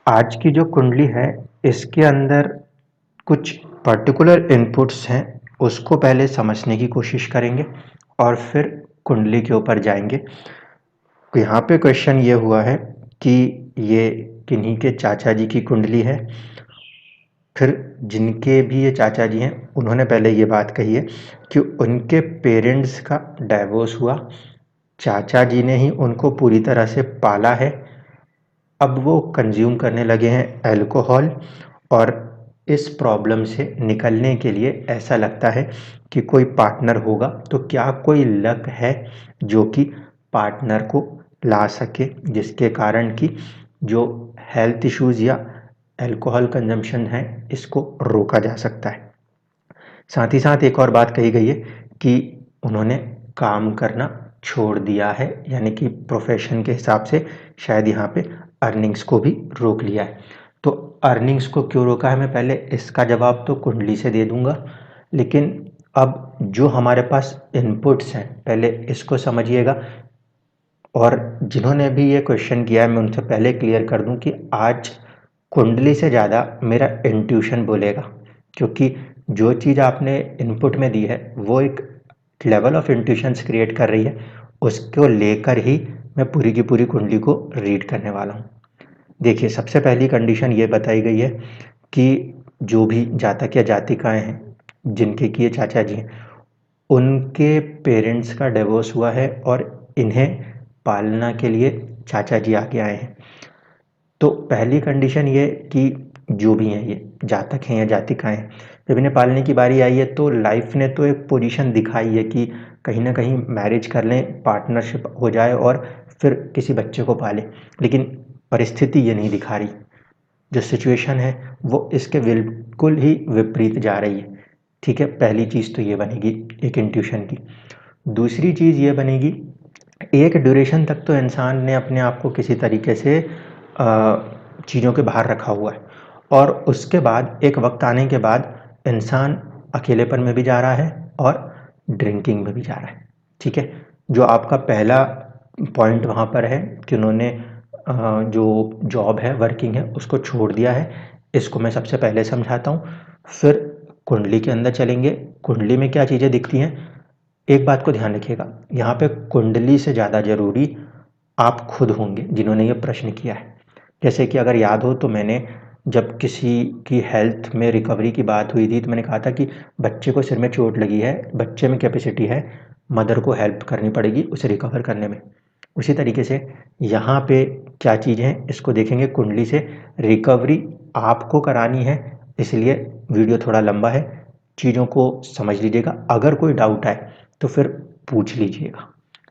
आज की जो कुंडली है इसके अंदर कुछ पर्टिकुलर इनपुट्स हैं, उसको पहले समझने की कोशिश करेंगे और फिर कुंडली के ऊपर जाएंगे। यहाँ पे क्वेश्चन ये हुआ है कि ये किन्हीं के चाचा जी की कुंडली है। फिर जिनके भी ये चाचा जी हैं उन्होंने पहले ये बात कही है कि उनके पेरेंट्स का डाइवोर्स हुआ, चाचा जी ने ही उनको पूरी तरह से पाला है। अब वो कंज्यूम करने लगे हैं अल्कोहल, और इस प्रॉब्लम से निकलने के लिए ऐसा लगता है कि कोई पार्टनर होगा। तो क्या कोई लक है जो कि पार्टनर को ला सके, जिसके कारण कि जो हेल्थ इश्यूज या अल्कोहल कंजम्पशन है इसको रोका जा सकता है। साथ ही साथ एक और बात कही गई है कि उन्होंने काम करना छोड़ दिया है, यानी कि प्रोफेशन के हिसाब से शायद यहाँ पे अर्निंग्स को भी रोक लिया है। तो अर्निंग्स को क्यों रोका है मैं पहले इसका जवाब तो कुंडली से दे दूंगा, लेकिन अब जो हमारे पास इनपुट्स हैं पहले इसको समझिएगा। और जिन्होंने भी ये क्वेश्चन किया है मैं उनसे पहले क्लियर कर दूं कि आज कुंडली से ज़्यादा मेरा इंट्यूशन बोलेगा, क्योंकि जो चीज़ आपने इनपुट में दी है वो एक लेवल ऑफ इंट्यूशंस क्रिएट कर रही है, उसको लेकर ही मैं पूरी की पूरी कुंडली को रीड करने वाला हूँ। देखिए, सबसे पहली कंडीशन ये बताई गई है कि जो भी जातक या जातिकाएं हैं जिनके कि ये चाचा जी हैं, उनके पेरेंट्स का डिवोर्स हुआ है और इन्हें पालना के लिए चाचा जी आगे आए हैं। तो पहली कंडीशन ये कि जो भी हैं ये जातक हैं या जातिकाएं हैं, जब इन्हें पालने की बारी आई है तो लाइफ ने तो एक पोजीशन दिखाई है कि कहीं ना कहीं मैरिज कर लें, पार्टनरशिप हो जाए और फिर किसी बच्चे को पालें, लेकिन परिस्थिति ये नहीं दिखा रही। जो सिचुएशन है वो इसके बिल्कुल ही विपरीत जा रही है। ठीक है, पहली चीज़ तो ये बनेगी एक इंट्यूशन की। दूसरी चीज़ ये बनेगी, एक ड्यूरेशन तक तो इंसान ने अपने आप को किसी तरीके से चीज़ों के बाहर रखा हुआ है, और उसके बाद एक वक्त आने के बाद इंसान अकेलेपन में भी जा रहा है और ड्रिंकिंग में भी जा रहा है। ठीक है, जो आपका पहला पॉइंट वहाँ पर है कि उन्होंने जो जॉब है, वर्किंग है, उसको छोड़ दिया है, इसको मैं सबसे पहले समझाता हूँ। फिर कुंडली के अंदर चलेंगे, कुंडली में क्या चीज़ें दिखती हैं। एक बात को ध्यान रखिएगा, यहाँ पे कुंडली से ज़्यादा जरूरी आप खुद होंगे जिन्होंने ये प्रश्न किया है। जैसे कि अगर याद हो तो मैंने जब किसी की हेल्थ में रिकवरी की बात हुई थी तो मैंने कहा था कि बच्चे को सिर में चोट लगी है, बच्चे में कैपेसिटी है, मदर को हेल्प करनी पड़ेगी उसे रिकवर करने में। उसी तरीके से यहाँ पे क्या चीज़ है इसको देखेंगे कुंडली से। रिकवरी आपको करानी है, इसलिए वीडियो थोड़ा लंबा है, चीज़ों को समझ लीजिएगा। अगर कोई डाउट आए तो फिर पूछ लीजिएगा।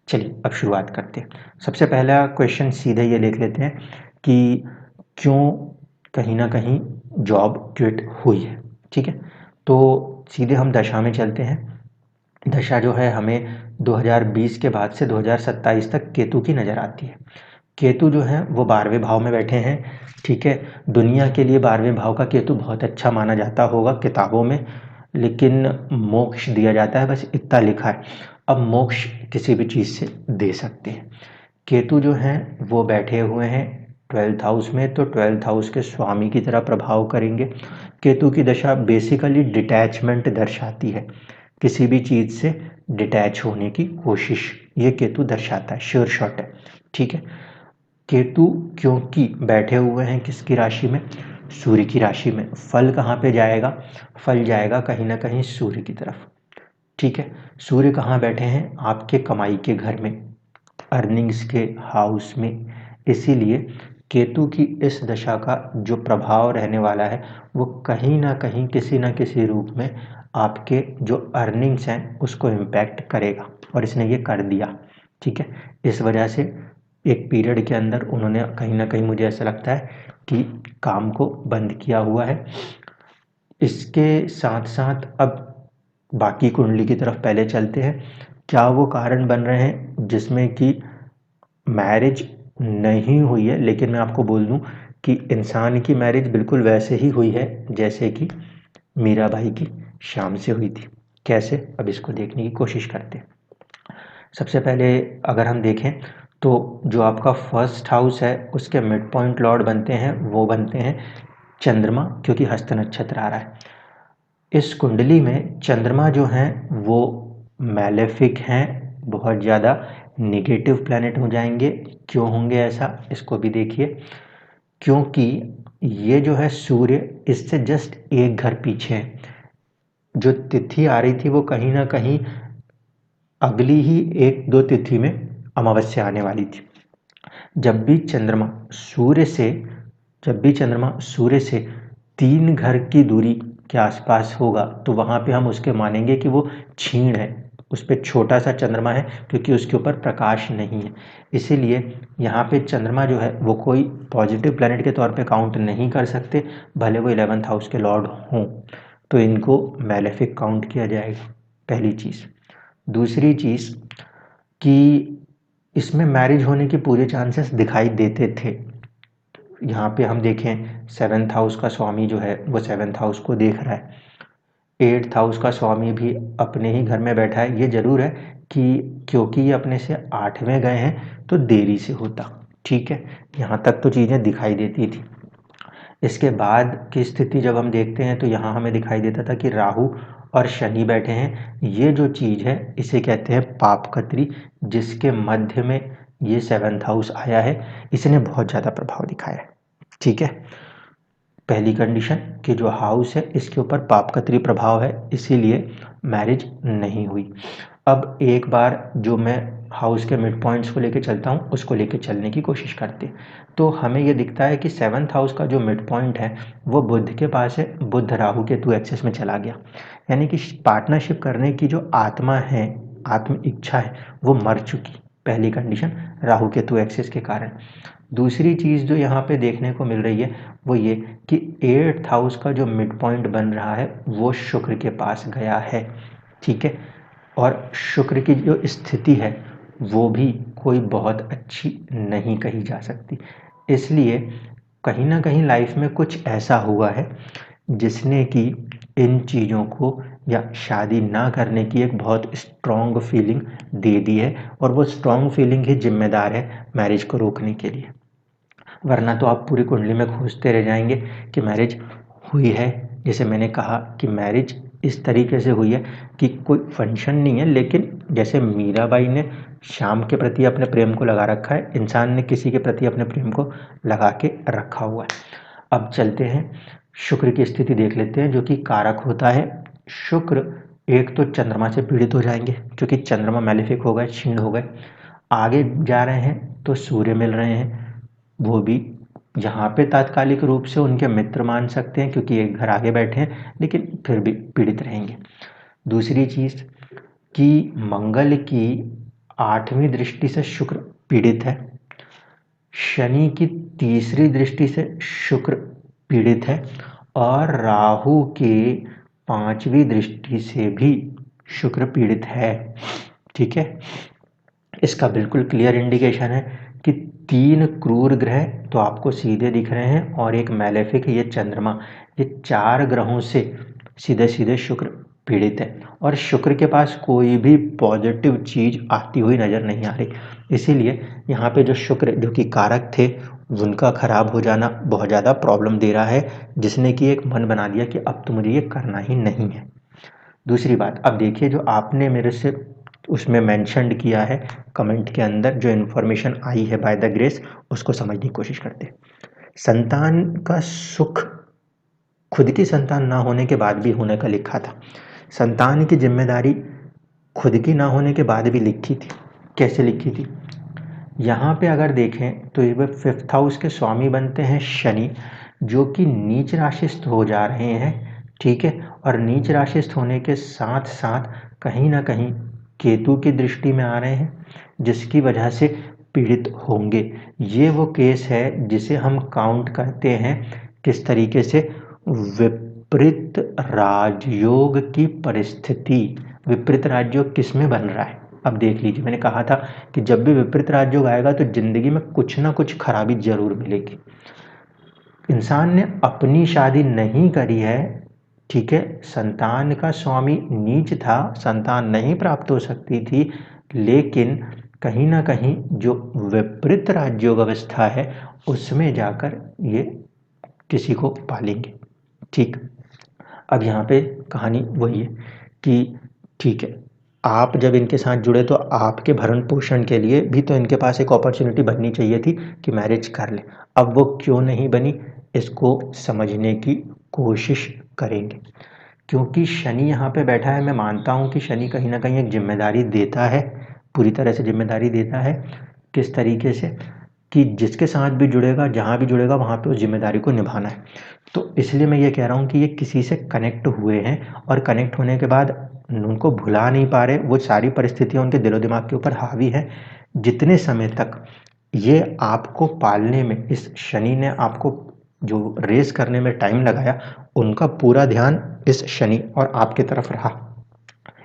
चलिए अब शुरुआत करते हैं। सबसे पहला क्वेश्चन सीधे ये लिख लेते हैं कि क्यों कहीं ना कहीं जॉब क्विट हुई है। ठीक है, तो सीधे हम दशा में चलते हैं। दशा जो है हमें 2020 के बाद से 2027 तक केतु की नज़र आती है। केतु जो है वो 12वें भाव में बैठे हैं। ठीक है, दुनिया के लिए 12वें भाव का केतु बहुत अच्छा माना जाता होगा किताबों में, लेकिन मोक्ष दिया जाता है, बस इतना लिखा है। अब मोक्ष किसी भी चीज़ से दे सकते हैं। केतु जो हैं वो बैठे हुए हैं 12th हाउस में, तो 12th हाउस के स्वामी की तरह प्रभाव करेंगे। केतु की दशा बेसिकली डिटैचमेंट दर्शाती है, किसी भी चीज़ से डिटैच होने की कोशिश ये केतु दर्शाता है, श्योर शॉट है। ठीक है, केतु क्योंकि बैठे हुए हैं किसकी राशि में, सूर्य की राशि में। फल कहाँ पे जाएगा, फल जाएगा कहीं ना कहीं सूर्य की तरफ। ठीक है, सूर्य कहाँ बैठे हैं, आपके कमाई के घर में, अर्निंग्स के हाउस में। इसीलिए केतु की इस दशा का जो प्रभाव रहने वाला है वो कहीं ना कहीं किसी ना किसी रूप में आपके जो अर्निंग्स हैं उसको इम्पैक्ट करेगा, और इसने ये कर दिया। ठीक है, इस वजह से एक पीरियड के अंदर उन्होंने कहीं ना कहीं, मुझे ऐसा लगता है कि काम को बंद किया हुआ है। इसके साथ साथ अब बाकी कुंडली की तरफ पहले चलते हैं। क्या वो कारण बन रहे हैं जिसमें कि मैरिज नहीं हुई है, लेकिन मैं आपको बोल दूं कि इंसान की मैरिज बिल्कुल वैसे ही हुई है जैसे कि मीराबाई की शाम से हुई थी। कैसे, अब इसको देखने की कोशिश करते हैं। सबसे पहले अगर हम देखें तो जो आपका फर्स्ट हाउस है उसके मिड पॉइंट लॉर्ड बनते हैं, वो बनते हैं चंद्रमा, क्योंकि हस्त नक्षत्र आ रहा है। इस कुंडली में चंद्रमा जो हैं वो मैलेफिक हैं, बहुत ज़्यादा नेगेटिव प्लैनेट हो जाएंगे। क्यों होंगे ऐसा, इसको भी देखिए। क्योंकि ये जो है सूर्य इससे जस्ट एक घर पीछे है। जो तिथि आ रही थी वो कहीं ना कहीं अगली ही 1-2 तिथि में अमावस्या आने वाली थी। जब भी चंद्रमा सूर्य से जब भी चंद्रमा सूर्य से 3 घर की दूरी के आसपास होगा तो वहाँ पे हम उसके मानेंगे कि वो क्षीण है, उस पे छोटा सा चंद्रमा है, क्योंकि उसके ऊपर प्रकाश नहीं है। इसीलिए यहाँ पे चंद्रमा जो है वो कोई पॉजिटिव प्लैनेट के तौर पे काउंट नहीं कर सकते, भले वो 11th हाउस के लॉर्ड हों, तो इनको मैलेफिक काउंट किया जाएगा, पहली चीज़। दूसरी चीज़ कि इसमें मैरिज होने के पूरे चांसेस दिखाई देते थे। यहाँ पे हम देखें 7th हाउस का स्वामी जो है वो 7th हाउस को देख रहा है, 8th हाउस का स्वामी भी अपने ही घर में बैठा है। ये ज़रूर है कि क्योंकि ये अपने से 8वें गए हैं तो देरी से होता, ठीक है, यहाँ तक तो चीज़ें दिखाई देती थी। इसके बाद की स्थिति जब हम देखते हैं तो यहाँ हमें दिखाई देता था कि राहु और शनि बैठे हैं। ये जो चीज़ है इसे कहते हैं पापकत्री, जिसके मध्य में ये 7th हाउस आया है, इसने बहुत ज़्यादा प्रभाव दिखाया है, ठीक है। पहली कंडीशन कि जो हाउस है इसके ऊपर पापकत्री प्रभाव है, इसीलिए मैरिज नहीं हुई। अब एक बार जो मैं हाउस के मिड पॉइंट्स को लेके चलता हूँ उसको लेके चलने की कोशिश करते हैं, तो हमें ये दिखता है कि 7th हाउस का जो मिड पॉइंट है वो बुध के पास है। बुध राहु केतु एक्सिस में चला गया, यानी कि पार्टनरशिप करने की जो आत्मा है, आत्म इच्छा है, वो मर चुकी। पहली कंडीशन राहु केतु एक्सिस के कारण। दूसरी चीज़ जो यहाँ पे देखने को मिल रही है वो ये कि 8th हाउस का जो मिड पॉइंट बन रहा है वो शुक्र के पास गया है, ठीक है। और शुक्र की जो स्थिति है वो भी कोई बहुत अच्छी नहीं कही जा सकती। इसलिए कहीं ना कहीं लाइफ में कुछ ऐसा हुआ है जिसने कि इन चीज़ों को या शादी ना करने की एक बहुत स्ट्रॉन्ग फीलिंग दे दी है, और वो स्ट्रॉन्ग फीलिंग ही जिम्मेदार है मैरिज को रोकने के लिए। वरना तो आप पूरी कुंडली में खोजते रह जाएंगे कि मैरिज हुई है। जैसे मैंने कहा कि मैरिज इस तरीके से हुई है कि कोई फंक्शन नहीं है, लेकिन जैसे मीराबाई ने श्याम के प्रति अपने प्रेम को लगा रखा है, इंसान ने किसी के प्रति अपने प्रेम को लगा के रखा हुआ है। अब चलते हैं शुक्र की स्थिति देख लेते हैं, जो कि कारक होता है। शुक्र एक तो चंद्रमा से पीड़ित हो जाएंगे, क्योंकि चंद्रमा मैलेफिक हो गए, क्षीण हो गए। आगे जा रहे हैं तो सूर्य मिल रहे हैं, वो भी यहाँ पे तात्कालिक रूप से उनके मित्र मान सकते हैं क्योंकि एक घर आगे बैठे हैं, लेकिन फिर भी पीड़ित रहेंगे। दूसरी चीज़ कि मंगल की 8वीं दृष्टि से शुक्र पीड़ित है, शनि की तीसरी दृष्टि से शुक्र पीड़ित है, और राहु के 5वीं दृष्टि से भी शुक्र पीड़ित है, ठीक है। इसका बिल्कुल क्लियर इंडिकेशन है कि 3 क्रूर ग्रह तो आपको सीधे दिख रहे हैं और एक मैलेफिक है, ये चंद्रमा। ये 4 ग्रहों से सीधे सीधे शुक्र पीड़ित है, और शुक्र के पास कोई भी पॉजिटिव चीज़ आती हुई नज़र नहीं आ रही। इसीलिए यहाँ पे जो शुक्र जो कि कारक थे उनका खराब हो जाना बहुत ज़्यादा प्रॉब्लम दे रहा है, जिसने कि एक मन बना दिया कि अब तो मुझे ये करना ही नहीं है। दूसरी बात, अब देखिए जो आपने मेरे से उसमें मेंशन्ड किया है कमेंट के अंदर, जो इन्फॉर्मेशन आई है बाय द ग्रेस, उसको समझने की कोशिश करते हैं। संतान का सुख खुद की संतान ना होने के बाद भी होने का लिखा था, संतान की जिम्मेदारी खुद की ना होने के बाद भी लिखी थी। कैसे लिखी थी, यहाँ पे अगर देखें तो ये 5th हाउस के स्वामी बनते हैं शनि, जो कि नीच राशिस्थ हो जा रहे हैं, ठीक है। और नीच राशिस्थ होने के साथ साथ कहीं ना कहीं केतु की दृष्टि में आ रहे हैं, जिसकी वजह से पीड़ित होंगे। ये वो केस है जिसे हम काउंट करते हैं किस तरीके से, विपरीत राजयोग की परिस्थिति। विपरीत राजयोग किस में बन रहा है, अब देख लीजिए। मैंने कहा था कि जब भी विपरीत राजयोग आएगा तो जिंदगी में कुछ ना कुछ खराबी जरूर मिलेगी। इंसान ने अपनी शादी नहीं करी है, ठीक है, संतान का स्वामी नीच था, संतान नहीं प्राप्त हो सकती थी, लेकिन कहीं ना कहीं जो विपरीत राजयोग अवस्था है उसमें जाकर ये किसी को पालेंगे। ठीक, अब यहाँ पे कहानी वही है कि ठीक है, आप जब इनके साथ जुड़े तो आपके भरण पोषण के लिए भी तो इनके पास एक अपॉर्चुनिटी बननी चाहिए थी कि मैरिज कर ले। अब वो क्यों नहीं बनी, इसको समझने की कोशिश करेंगे। क्योंकि शनि यहाँ पे बैठा है, मैं मानता हूँ कि शनि कहीं ना कहीं एक जिम्मेदारी देता है, पूरी तरह से जिम्मेदारी देता है। किस तरीके से कि जिसके साथ भी जुड़ेगा, जहाँ भी जुड़ेगा, वहाँ पे उस जिम्मेदारी को निभाना है। तो इसलिए मैं ये कह रहा हूँ कि ये किसी से कनेक्ट हुए हैं और कनेक्ट होने के बाद उनको भुला नहीं पा रहे। वो सारी परिस्थितियाँ उनके दिलो दिमाग के ऊपर हावी है। जितने समय तक ये आपको पालने में, इस शनि ने आपको जो रेस करने में टाइम लगाया, उनका पूरा ध्यान इस शनि और आपके तरफ रहा।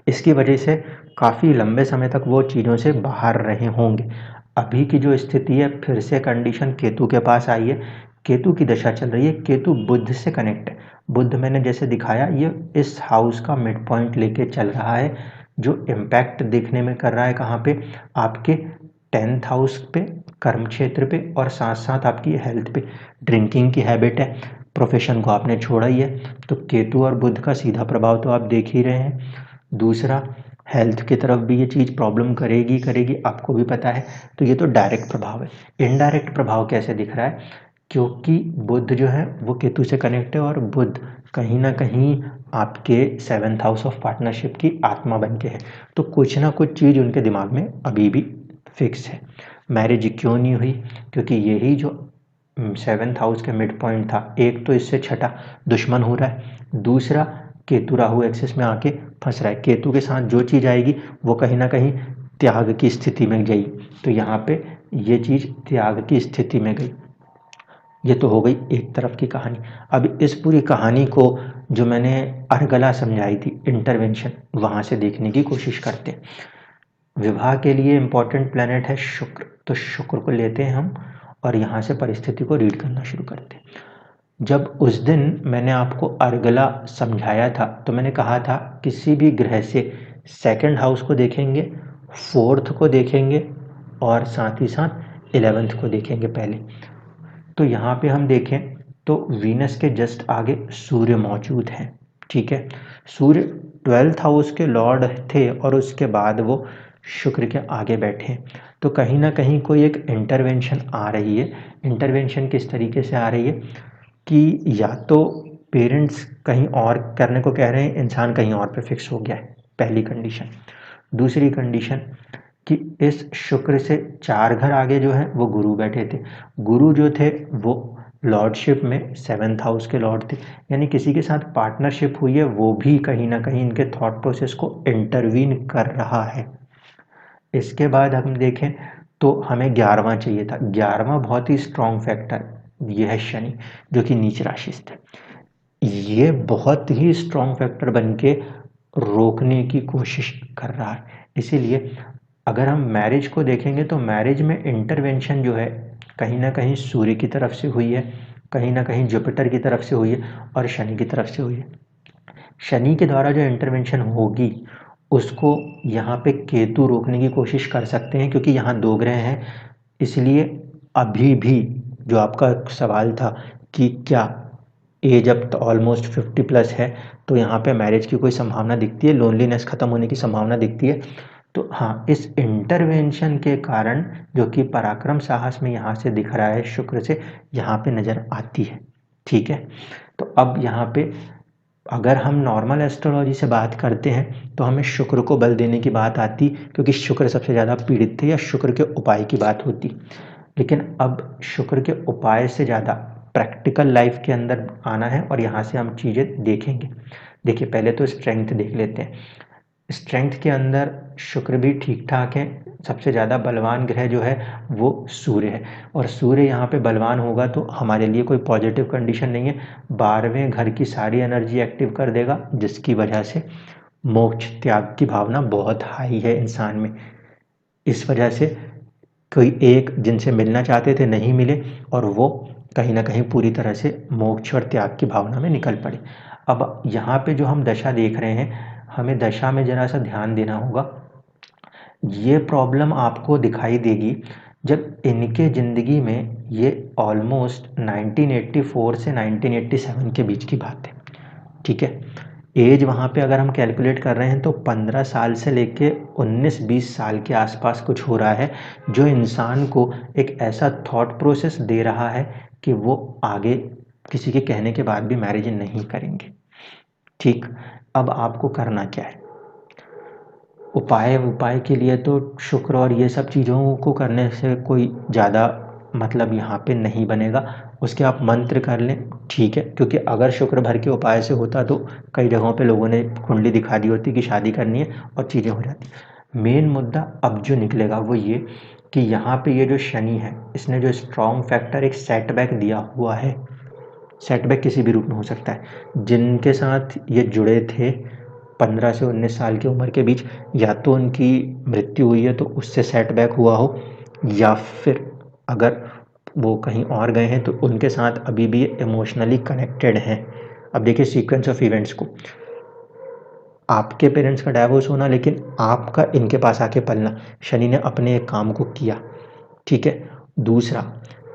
इसकी वजह से काफ़ी लंबे समय तक वो चीज़ों से बाहर रहे होंगे। अभी की जो स्थिति है, फिर से कंडीशन केतु के पास आई है, केतु की दशा चल रही है, केतु बुध से कनेक्ट है। बुध मैंने जैसे दिखाया, ये इस हाउस का मिड पॉइंट लेके चल रहा है, जो इम्पैक्ट देखने में कर रहा है कहाँ पे, आपके 10th हाउस पे, कर्म क्षेत्र पे, और साथ साथ आपकी हेल्थ पे। ड्रिंकिंग की हैबिट है, प्रोफेशन को आपने छोड़ा ही है, तो केतु और बुध का सीधा प्रभाव तो आप देख ही रहे हैं। दूसरा, हेल्थ की तरफ भी ये चीज़ प्रॉब्लम करेगी करेगी, आपको भी पता है। तो ये तो डायरेक्ट प्रभाव है। इनडायरेक्ट प्रभाव कैसे दिख रहा है, क्योंकि बुध जो है वो केतु से कनेक्ट है, और बुध कहीं ना कहीं आपके 7th हाउस ऑफ पार्टनरशिप की आत्मा बन के है। तो कुछ ना कुछ चीज़ उनके दिमाग में अभी भी फिक्स है। मैरिज क्यों नहीं हुई, क्योंकि यही जो 7th हाउस के मिड पॉइंट था, एक तो इससे छठा दुश्मन हो रहा है, दूसरा केतु राहु एक्सिस में आके फंस रहा है। केतु के साथ जो चीज़ आएगी वो कहीं ना कहीं त्याग की स्थिति में गई, तो यहाँ पे ये चीज़ त्याग की स्थिति में गई। ये तो हो गई एक तरफ की कहानी। अब इस पूरी कहानी को जो मैंने अर्गला समझाई थी, इंटरवेंशन, वहाँ से देखने की कोशिश करते हैं। विवाह के लिए इम्पोर्टेंट प्लैनेट है शुक्र, तो शुक्र को लेते हैं हम और यहाँ से परिस्थिति को रीड करना शुरू करते हैं। जब उस दिन मैंने आपको अर्गला समझाया था, तो मैंने कहा था किसी भी ग्रह से 2nd हाउस को देखेंगे, 4th को देखेंगे, और साथ ही साथ 11th को देखेंगे पहले। तो यहाँ पे हम देखें तो वीनस के जस्ट आगे सूर्य मौजूद है। ठीक है, सूर्य 12th हाउस के लॉर्ड थे और उसके बाद वो शुक्र के आगे बैठे। तो कहीं ना कहीं कोई एक इंटरवेंशन आ रही है। इंटरवेंशन किस तरीके से आ रही है कि या तो पेरेंट्स कहीं और करने को कह रहे हैं, इंसान कहीं और पे फिक्स हो गया है, पहली कंडीशन। दूसरी कंडीशन कि इस शुक्र से 4 घर आगे जो है वो गुरु बैठे थे। गुरु जो थे वो लॉर्डशिप में 7th हाउस के लॉर्ड थे, यानी किसी के साथ पार्टनरशिप हुई है, वो भी कहीं ना कहीं इनके थॉट प्रोसेस को इंटरवीन कर रहा है। इसके बाद हम देखें तो हमें 11वां चाहिए था। 11वां बहुत ही स्ट्रॉन्ग फैक्टर, ये है शनि, जो कि नीच राशि से थे। ये बहुत ही स्ट्रॉन्ग फैक्टर बन के रोकने की कोशिश कर रहा है। इसीलिए अगर हम मैरिज को देखेंगे तो मैरिज में इंटरवेंशन जो है कहीं ना कहीं सूर्य की तरफ से हुई है, कहीं ना कहीं जुपिटर की तरफ से हुई है, और शनि की तरफ से हुई है। शनि के द्वारा जो इंटरवेंशन होगी उसको यहाँ पे केतु रोकने की कोशिश कर सकते हैं, क्योंकि यहाँ 2 ग्रह हैं। इसलिए अभी भी जो आपका सवाल था कि क्या एज अब तो ऑलमोस्ट 50+ है, तो यहाँ पे मैरिज की कोई संभावना दिखती है, लोनलीनेस खत्म होने की संभावना दिखती है। तो हाँ, इस इंटरवेंशन के कारण जो कि पराक्रम साहस में यहाँ से दिख रहा है शुक्र से, यहाँ पे नज़र आती है। ठीक है, तो अब यहाँ पे अगर हम नॉर्मल एस्ट्रोलॉजी से बात करते हैं तो हमें शुक्र को बल देने की बात आती, क्योंकि शुक्र सबसे ज़्यादा पीड़ित थे, या शुक्र के उपाय की बात होती। लेकिन अब शुक्र के उपाय से ज़्यादा प्रैक्टिकल लाइफ के अंदर आना है, और यहाँ से हम चीज़ें देखेंगे। देखिए, पहले तो स्ट्रेंथ देख लेते हैं। स्ट्रेंथ के अंदर शुक्र भी ठीक ठाक है। सबसे ज़्यादा बलवान ग्रह जो है वो सूर्य है, और सूर्य यहाँ पे बलवान होगा तो हमारे लिए कोई पॉजिटिव कंडीशन नहीं है। 12वें घर की सारी एनर्जी एक्टिव कर देगा, जिसकी वजह से मोक्ष त्याग की भावना बहुत हाई है इंसान में। इस वजह से कोई एक जिनसे मिलना चाहते थे नहीं मिले, और वो कहीं ना कहीं पूरी तरह से मोक्ष और त्याग की भावना में निकल पड़े। अब यहाँ पे जो हम दशा देख रहे हैं, हमें दशा में ज़रा सा ध्यान देना होगा। ये प्रॉब्लम आपको दिखाई देगी जब इनके ज़िंदगी में ये ऑलमोस्ट 1984 से 1987 के बीच की बात है, ठीक है। एज वहाँ पे अगर हम कैलकुलेट कर रहे हैं तो 15 साल से लेके 19-20 साल के आसपास कुछ हो रहा है, जो इंसान को एक ऐसा थॉट प्रोसेस दे रहा है कि वो आगे किसी के कहने के बाद भी मैरिज नहीं करेंगे, ठीक। अब आपको करना क्या है? उपाय के लिए तो शुक्र और ये सब चीज़ों को करने से कोई ज़्यादा मतलब यहाँ पे नहीं बनेगा। उसके आप मंत्र कर लें, ठीक है, क्योंकि अगर शुक्र भर के उपाय से होता तो कई जगहों पे लोगों ने कुंडली दिखा दी होती कि शादी करनी है और चीज़ें हो जाती। मेन मुद्दा अब जो निकलेगा वो ये कि यहाँ पे ये जो शनि है, इसने जो स्ट्रॉन्ग फैक्टर एक सेटबैक दिया हुआ है। सेटबैक किसी भी रूप में हो सकता है। जिनके साथ ये जुड़े थे 15 से 19 साल की उम्र के बीच, या तो उनकी मृत्यु हुई है तो उससे सेटबैक हुआ हो, या फिर अगर वो कहीं और गए हैं तो उनके साथ अभी भी इमोशनली कनेक्टेड हैं। अब देखिए सीक्वेंस ऑफ इवेंट्स को, आपके पेरेंट्स का डाइवोर्स होना लेकिन आपका इनके पास आके पलना, शनि ने अपने एक काम को किया, ठीक है। दूसरा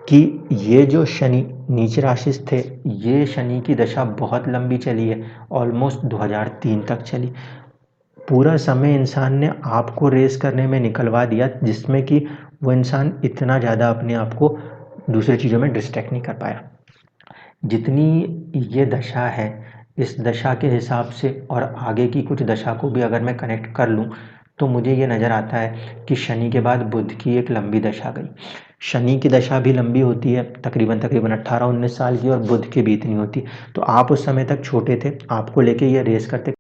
कि ये जो शनि नीच राशि थे, ये शनि की दशा बहुत लंबी चली है, ऑलमोस्ट 2003 तक चली। पूरा समय इंसान ने आपको रेस करने में निकलवा दिया, जिसमें कि वो इंसान इतना ज़्यादा अपने आप को दूसरी चीज़ों में डिस्ट्रैक्ट नहीं कर पाया। जितनी ये दशा है, इस दशा के हिसाब से और आगे की कुछ दशा को भी अगर मैं कनेक्ट कर लूँ तो मुझे ये नज़र आता है कि शनि के बाद बुध की एक लंबी दशा गई। शनि की दशा भी लंबी होती है, तकरीबन 18-19 साल की, और बुध की भी इतनी होती। तो आप उस समय तक छोटे थे, आपको लेके ये रेस करते